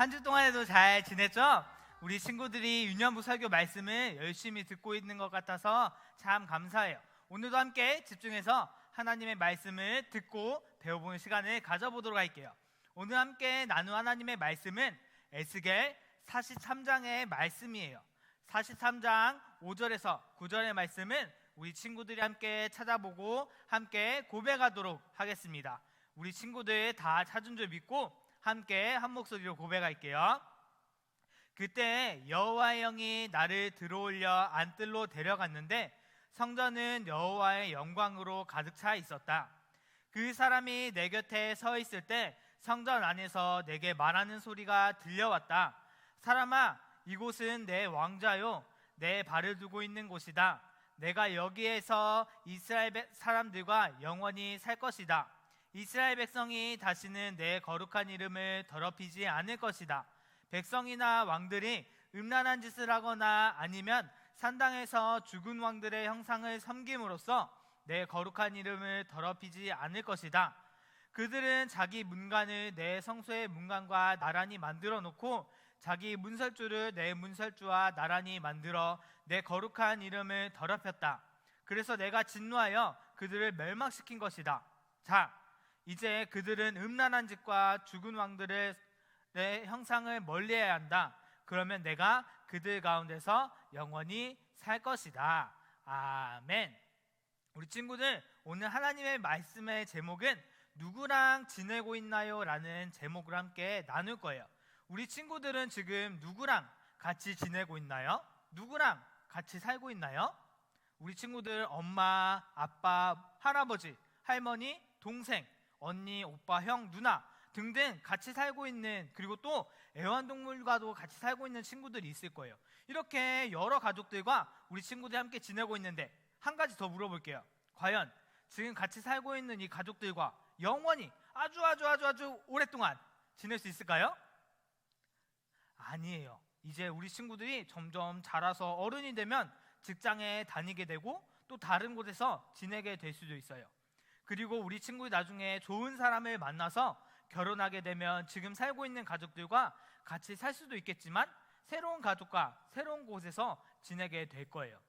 한 주 동안에도 잘 지냈죠? 우리 친구들이 유년부 설교 말씀을 열심히 듣고 있는 것 같아서 참 감사해요. 오늘도 함께 집중해서 하나님의 말씀을 듣고 배워보는 시간을 가져보도록 할게요. 오늘 함께 나눌 하나님의 말씀은 에스겔 43장의 말씀이에요. 43장 5절에서 9절의 말씀은 우리 친구들이 함께 찾아보고 함께 고백하도록 하겠습니다. 우리 친구들 다 찾은 줄 믿고 함께 한 목소리로 고백할게요. 그때 여호와의 영이 나를 들어올려 안뜰로 데려갔는데 성전은 여호와의 영광으로 가득 차 있었다. 그 사람이 내 곁에 서 있을 때 성전 안에서 내게 말하는 소리가 들려왔다. 사람아, 이곳은 내 왕좌요, 내 발을 두고 있는 곳이다. 내가 여기에서 이스라엘 사람들과 영원히 살 것이다. 이스라엘 백성이 다시는 내 거룩한 이름을 더럽히지 않을 것이다. 백성이나 왕들이 음란한 짓을 하거나 아니면 산당에서 죽은 왕들의 형상을 섬김으로써 내 거룩한 이름을 더럽히지 않을 것이다. 그들은 자기 문관을 내 성소의 문관과 나란히 만들어 놓고 자기 문설주를 내 문설주와 나란히 만들어 내 거룩한 이름을 더럽혔다. 그래서 내가 진노하여 그들을 멸망시킨 것이다. 자, 이제 그들은 음란한 짓과 죽은 왕들의 내 형상을 멀리해야 한다. 그러면 내가 그들 가운데서 영원히 살 것이다. 아멘. 우리 친구들, 오늘 하나님의 말씀의 제목은 누구랑 지내고 있나요? 라는 제목으로 함께 나눌 거예요. 우리 친구들은 지금 누구랑 같이 지내고 있나요? 누구랑 같이 살고 있나요? 우리 친구들 엄마, 아빠, 할아버지, 할머니, 동생, 언니, 오빠, 형, 누나 등등 같이 살고 있는, 그리고 또 애완동물과도 같이 살고 있는 친구들이 있을 거예요. 이렇게 여러 가족들과 우리 친구들이 함께 지내고 있는데 한 가지 더 물어볼게요. 과연 지금 같이 살고 있는 이 가족들과 영원히 아주 오랫동안 지낼 수 있을까요? 아니에요. 이제 우리 친구들이 점점 자라서 어른이 되면 직장에 다니게 되고 또 다른 곳에서 지내게 될 수도 있어요. 그리고 우리 친구들이 나중에 좋은 사람을 만나서 결혼하게 되면 지금 살고 있는 가족들과 같이 살 수도 있겠지만 새로운 가족과 새로운 곳에서 지내게 될 거예요.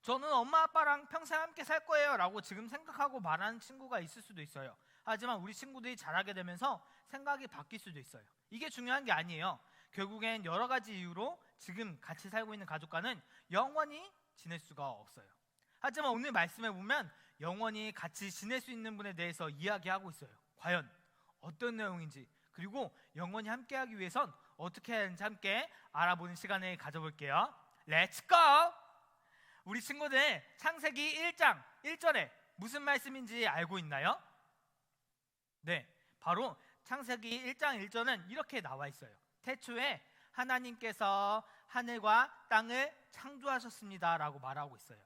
저는 엄마 아빠랑 평생 함께 살 거예요 라고 지금 생각하고 말하는 친구가 있을 수도 있어요. 하지만 우리 친구들이 자라게 되면서 생각이 바뀔 수도 있어요. 이게 중요한 게 아니에요. 결국엔 여러 가지 이유로 지금 같이 살고 있는 가족과는 영원히 지낼 수가 없어요. 하지만 오늘 말씀에 보면 영원히 같이 지낼 수 있는 분에 대해서 이야기하고 있어요. 과연 어떤 내용인지, 그리고 영원히 함께하기 위해선 어떻게 해야 하는지 함께 알아보는 시간을 가져볼게요. 렛츠 고! 우리 친구들, 창세기 1장 1절에 무슨 말씀인지 알고 있나요? 네, 바로 창세기 1장 1절은 이렇게 나와 있어요. 태초에 하나님께서 하늘과 땅을 창조하셨습니다 라고 말하고 있어요.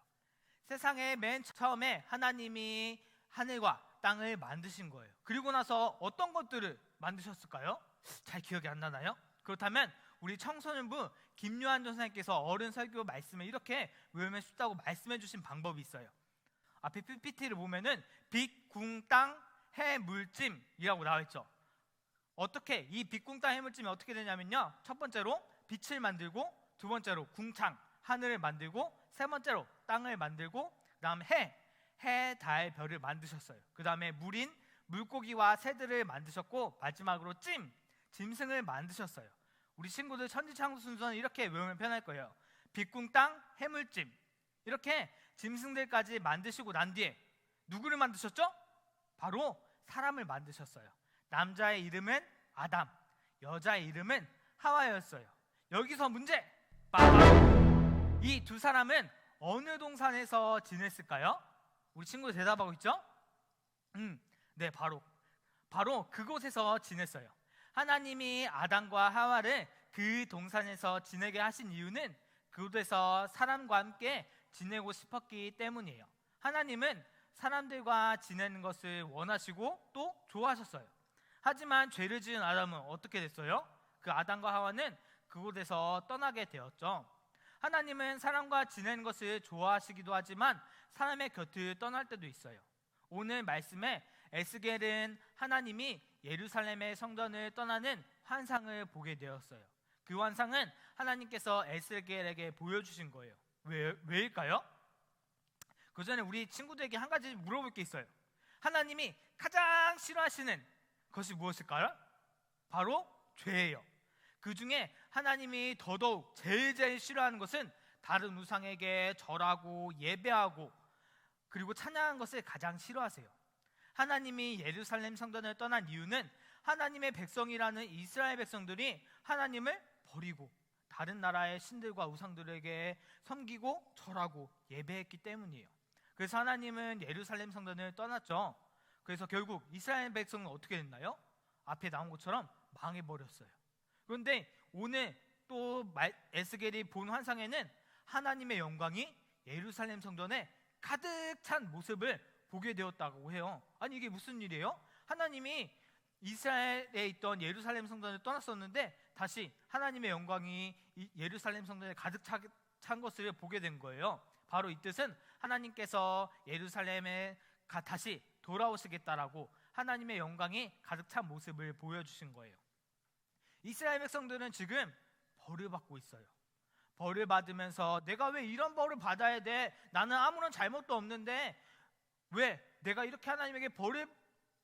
세상에 맨 처음에 하나님이 하늘과 땅을 만드신 거예요. 그리고 나서 어떤 것들을 만드셨을까요? 잘 기억이 안 나나요? 그렇다면 우리 청소년부 김요한 전사님께서 어른 설교 말씀을 이렇게 외우면 쉽다고 말씀해 주신 방법이 있어요. 앞에 PPT를 보면은 빛, 궁, 땅, 해, 물찜이라고 나와 있죠. 어떻게 이 빛, 궁, 땅, 해, 물찜이 어떻게 되냐면요, 첫 번째로 빛을 만들고, 두 번째로 궁창, 하늘을 만들고, 세 번째로 땅을 만들고, 그 다음 해, 달, 별을 만드셨어요. 그 다음에 물인 물고기와 새들을 만드셨고, 마지막으로 짐승을 만드셨어요. 우리 친구들 천지창조 순서는 이렇게 외우면 편할 거예요. 빛, 궁, 땅, 해물찜, 이렇게 짐승들까지 만드시고 난 뒤에 누구를 만드셨죠? 바로 사람을 만드셨어요. 남자의 이름은 아담, 여자의 이름은 하와였어요. 여기서 문제! 이 두 사람은 어느 동산에서 지냈을까요? 우리 친구들 대답하고 있죠? 네, 바로 그곳에서 지냈어요. 하나님이 아담과 하와를 그 동산에서 지내게 하신 이유는 그곳에서 사람과 함께 지내고 싶었기 때문이에요. 하나님은 사람들과 지내는 것을 원하시고 또 좋아하셨어요. 하지만 죄를 지은 아담은 어떻게 됐어요? 그 아담과 하와는 그곳에서 떠나게 되었죠. 하나님은 사람과 지내는 것을 좋아하시기도 하지만 사람의 곁을 떠날 때도 있어요. 오늘 말씀에 에스겔은 하나님이 예루살렘의 성전을 떠나는 환상을 보게 되었어요. 그 환상은 하나님께서 에스겔에게 보여주신 거예요. 왜일까요? 그 전에 우리 친구들에게 한 가지 물어볼 게 있어요. 하나님이 가장 싫어하시는 것이 무엇일까요? 바로 죄예요. 그 중에 하나님이 더더욱 제일 싫어하는 것은 다른 우상에게 절하고 예배하고 그리고 찬양한 것을 가장 싫어하세요. 하나님이 예루살렘 성전을 떠난 이유는 하나님의 백성이라는 이스라엘 백성들이 하나님을 버리고 다른 나라의 신들과 우상들에게 섬기고 절하고 예배했기 때문이에요. 그래서 하나님은 예루살렘 성전을 떠났죠. 그래서 결국 이스라엘 백성은 어떻게 됐나요? 앞에 나온 것처럼 망해버렸어요. 그런데 오늘 또 에스겔이 본 환상에는 하나님의 영광이 예루살렘 성전에 가득 찬 모습을 보게 되었다고 해요. 아니 이게 무슨 일이에요? 하나님이 이스라엘에 있던 예루살렘 성전을 떠났었는데 다시 하나님의 영광이 예루살렘 성전에 가득 찬 것을 보게 된 거예요. 바로 이 뜻은 하나님께서 예루살렘에 다시 돌아오시겠다라고 하나님의 영광이 가득 찬 모습을 보여주신 거예요. 이스라엘 백성들은 지금 벌을 받고 있어요. 벌을 받으면서 내가 왜 이런 벌을 받아야 돼? 나는 아무런 잘못도 없는데 왜 내가 이렇게 하나님에게 벌을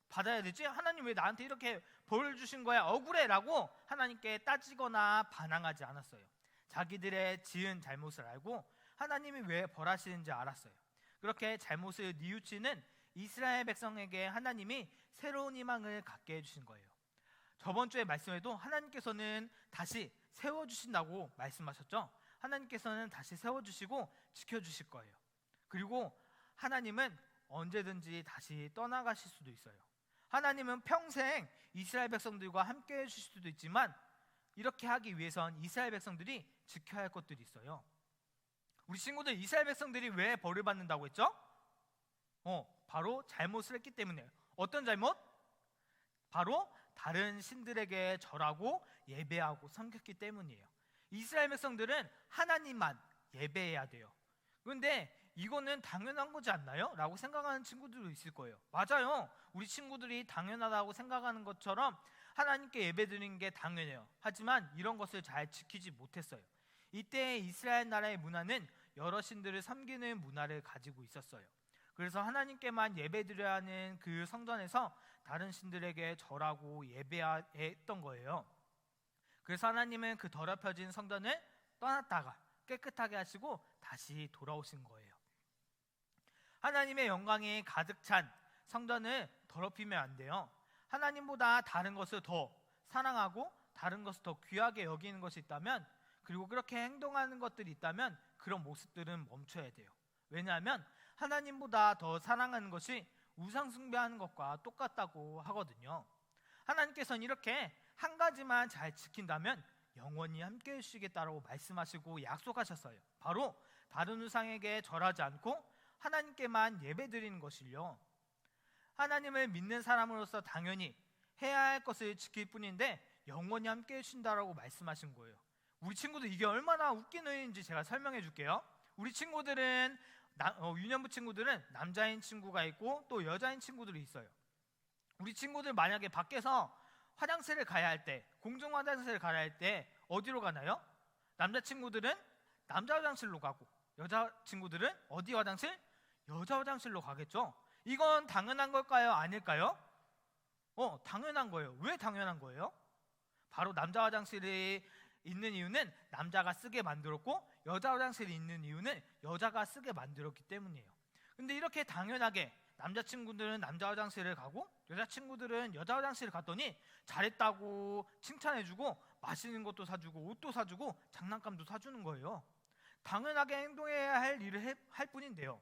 받아야 되지? 하나님 왜 나한테 이렇게 벌을 주신 거야? 억울해 라고 하나님께 따지거나 반항하지 않았어요. 자기들의 지은 잘못을 알고 하나님이 왜 벌하시는지 알았어요. 그렇게 잘못을 뉘우치는 이스라엘 백성에게 하나님이 새로운 희망을 갖게 해주신 거예요. 저번 주에 말씀에도 하나님께서는 다시 세워주신다고 말씀하셨죠. 하나님께서는 다시 세워주시고 지켜주실 거예요. 그리고 하나님은 언제든지 다시 떠나가실 수도 있어요. 하나님은 평생 이스라엘 백성들과 함께 해주실 수도 있지만 이렇게 하기 위해선 이스라엘 백성들이 지켜야 할 것들이 있어요. 우리 친구들 이스라엘 백성들이 왜 벌을 받는다고 했죠? 바로 잘못을 했기 때문에요. 어떤 잘못? 바로 다른 신들에게 절하고 예배하고 섬겼기 때문이에요. 이스라엘 백성들은 하나님만 예배해야 돼요. 그런데 이거는 당연한 거지 않나요? 라고 생각하는 친구들도 있을 거예요. 맞아요. 우리 친구들이 당연하다고 생각하는 것처럼 하나님께 예배드리는 게 당연해요. 하지만 이런 것을 잘 지키지 못했어요. 이때 이스라엘 나라의 문화는 여러 신들을 섬기는 문화를 가지고 있었어요. 그래서 하나님께만 예배드려야 하는 그 성전에서 다른 신들에게 절하고 예배했던 거예요. 그래서 하나님은 그 더럽혀진 성전을 떠났다가 깨끗하게 하시고 다시 돌아오신 거예요. 하나님의 영광이 가득 찬 성전을 더럽히면 안 돼요. 하나님보다 다른 것을 더 사랑하고 다른 것을 더 귀하게 여기는 것이 있다면, 그리고 그렇게 행동하는 것들이 있다면 그런 모습들은 멈춰야 돼요. 왜냐하면 하나님보다 더 사랑하는 것이 우상 숭배하는 것과 똑같다고 하거든요. 하나님께서는 이렇게 한 가지만 잘 지킨다면 영원히 함께 해주시겠다고 말씀하시고 약속하셨어요. 바로 다른 우상에게 절하지 않고 하나님께만 예배드리는 것이요. 하나님을 믿는 사람으로서 당연히 해야 할 것을 지킬 뿐인데 영원히 함께 해주신다고 말씀하신 거예요. 우리 친구들 이게 얼마나 웃긴 의인지 제가 설명해 줄게요. 우리 친구들은 유년부 친구들은 남자인 친구가 있고 또 여자인 친구들이 있어요. 우리 친구들 만약에 밖에서 화장실을 가야 할 때, 공중 화장실을 가야 할 때 어디로 가나요? 남자 친구들은 남자 화장실로 가고 여자 친구들은 어디 화장실? 여자 화장실로 가겠죠. 이건 당연한 걸까요? 아닐까요? 당연한 거예요. 왜 당연한 거예요? 바로 남자 화장실이 있는 이유는 남자가 쓰게 만들었고 여자 화장실이 있는 이유는 여자가 쓰게 만들었기 때문이에요. 근데 이렇게 당연하게 남자친구들은 남자 화장실을 가고 여자친구들은 여자 화장실을 갔더니 잘했다고 칭찬해주고 맛있는 것도 사주고 옷도 사주고 장난감도 사주는 거예요. 당연하게 행동해야 할 일을 할 뿐인데요.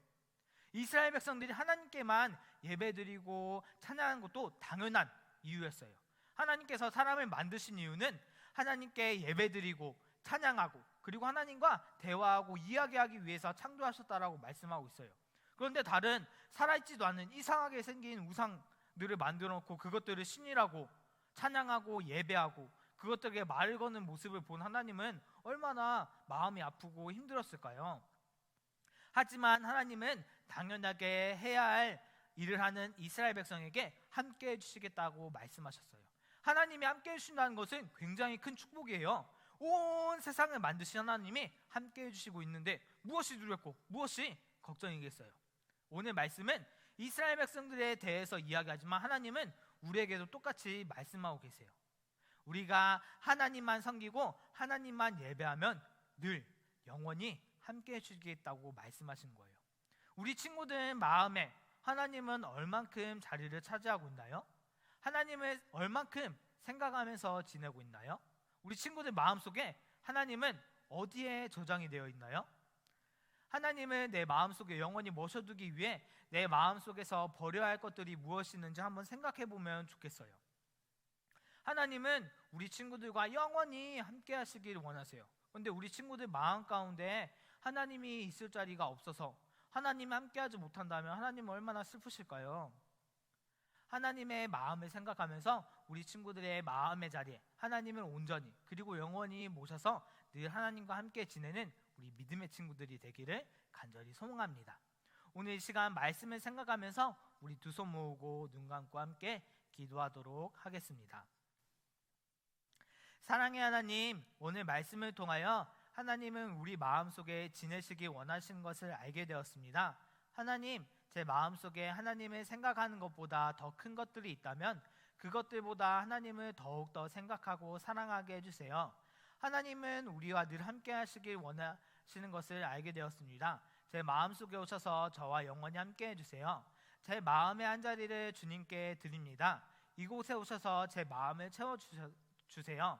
이스라엘 백성들이 하나님께만 예배드리고 찬양하는 것도 당연한 이유였어요. 하나님께서 사람을 만드신 이유는 하나님께 예배드리고 찬양하고 그리고 하나님과 대화하고 이야기하기 위해서 창조하셨다라고 말씀하고 있어요. 그런데 다른 살아있지도 않은 이상하게 생긴 우상들을 만들어 놓고 그것들을 신이라고 찬양하고 예배하고 그것들에게 말을 거는 모습을 본 하나님은 얼마나 마음이 아프고 힘들었을까요? 하지만 하나님은 당연하게 해야 할 일을 하는 이스라엘 백성에게 함께 해주시겠다고 말씀하셨어요. 하나님이 함께 해주신다는 것은 굉장히 큰 축복이에요. 온 세상을 만드신 하나님이 함께 해주시고 있는데 무엇이 두렵고 무엇이 걱정이겠어요? 오늘 말씀은 이스라엘 백성들에 대해서 이야기하지만 하나님은 우리에게도 똑같이 말씀하고 계세요. 우리가 하나님만 섬기고 하나님만 예배하면 늘 영원히 함께 해주시겠다고 말씀하신 거예요. 우리 친구들 마음에 하나님은 얼만큼 자리를 차지하고 있나요? 하나님을 얼만큼 생각하면서 지내고 있나요? 우리 친구들 마음속에 하나님은 어디에 저장이 되어 있나요? 하나님을 내 마음속에 영원히 모셔두기 위해 내 마음속에서 버려야 할 것들이 무엇이 있는지 한번 생각해 보면 좋겠어요. 하나님은 우리 친구들과 영원히 함께 하시길 원하세요. 그런데 우리 친구들 마음 가운데 하나님이 있을 자리가 없어서 하나님이 함께 하지 못한다면 하나님은 얼마나 슬프실까요? 하나님의 마음을 생각하면서 우리 친구들의 마음의 자리에 하나님을 온전히 그리고 영원히 모셔서 늘 하나님과 함께 지내는 우리 믿음의 친구들이 되기를 간절히 소망합니다. 오늘 이 시간 말씀을 생각하면서 우리 두 손 모으고 눈 감고 함께 기도하도록 하겠습니다. 사랑의 하나님, 오늘 말씀을 통하여 하나님은 우리 마음속에 지내시기 원하시는 것을 알게 되었습니다. 하나님, 제 마음속에 하나님을 생각하는 것보다 더 큰 것들이 있다면 그것들보다 하나님을 더욱더 생각하고 사랑하게 해주세요. 하나님은 우리와 늘 함께 하시길 원하시는 것을 알게 되었습니다. 제 마음속에 오셔서 저와 영원히 함께 해주세요. 제 마음의 한자리를 주님께 드립니다. 이곳에 오셔서 제 마음을 채워주세요.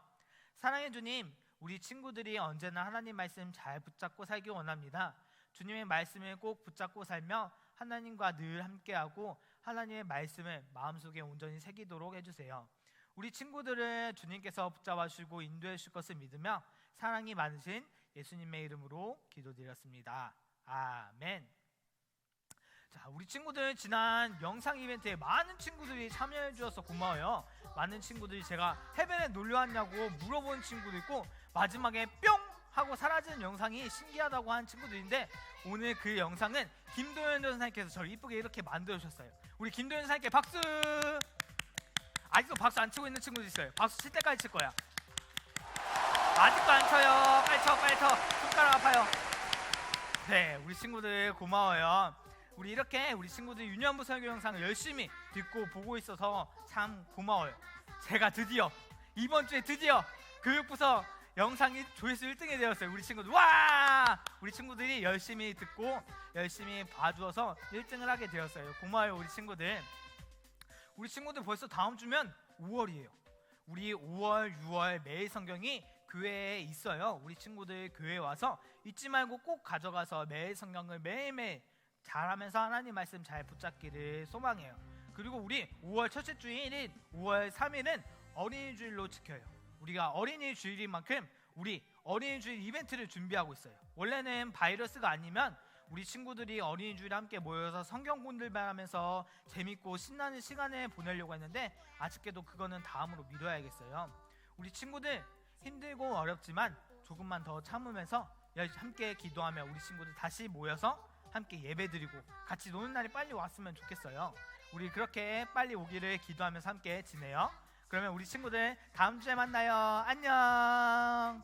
사랑의 주님, 우리 친구들이 언제나 하나님 말씀 잘 붙잡고 살기 원합니다. 주님의 말씀을 꼭 붙잡고 살며 하나님과 늘 함께하고 하나님의 말씀을 마음속에 온전히 새기도록 해주세요. 우리 친구들을 주님께서 붙잡아 주시고 인도해 주실 것을 믿으며 사랑이 많으신 예수님의 이름으로 기도드렸습니다. 아멘. 자, 우리 친구들 지난 영상 이벤트에 많은 친구들이 참여해 주셔서 고마워요. 많은 친구들이 제가 해변에 놀러 왔냐고 물어보는 친구도 있고 마지막에 뿅 하고 사라지는 영상이 신기하다고 하는 친구들인데 오늘 그 영상은 김도현 전사님께서 저를 이쁘게 이렇게 만들어 주셨어요. 우리 김도현 전사님께 박수. 아직도 박수 안 치고 있는 친구도 있어요. 박수 칠 때까지 칠 거야. 아직도 안 쳐요. 빨리 쳐. 손가락 아파요. 네, 우리 친구들 고마워요. 우리 이렇게 우리 친구들 유년부 설교 영상을 열심히 듣고 보고 있어서 참 고마워요. 제가 드디어 이번 주에 드디어 교육부서 영상이 조회수 1등이 되었어요. 우리 친구들 와! 우리 친구들이 열심히 듣고 열심히 봐주어서 1등을 하게 되었어요. 고마워요 우리 친구들. 우리 친구들 벌써 다음 주면 5월이에요. 우리 5월, 6월 매일 성경이 교회에 있어요. 우리 친구들 교회에 와서 잊지 말고 꼭 가져가서 매일 성경을 매일매일 잘하면서 하나님 말씀 잘 붙잡기를 소망해요. 그리고 우리 5월 첫째 주일인 5월 3일은 어린이 주일로 지켜요. 우리가 어린이 주일인 만큼 우리 어린이 주일 이벤트를 준비하고 있어요. 원래는 바이러스가 아니면 우리 친구들이 어린이 주일에 함께 모여서 성경 공부하면서 재밌고 신나는 시간을 보내려고 했는데 아쉽게도 그거는 다음으로 미뤄야겠어요. 우리 친구들 힘들고 어렵지만 조금만 더 참으면서 함께 기도하며 우리 친구들 다시 모여서 함께 예배드리고 같이 노는 날이 빨리 왔으면 좋겠어요. 우리 그렇게 빨리 오기를 기도하면서 함께 지내요. 그러면 우리 친구들 다음 주에 만나요. 안녕.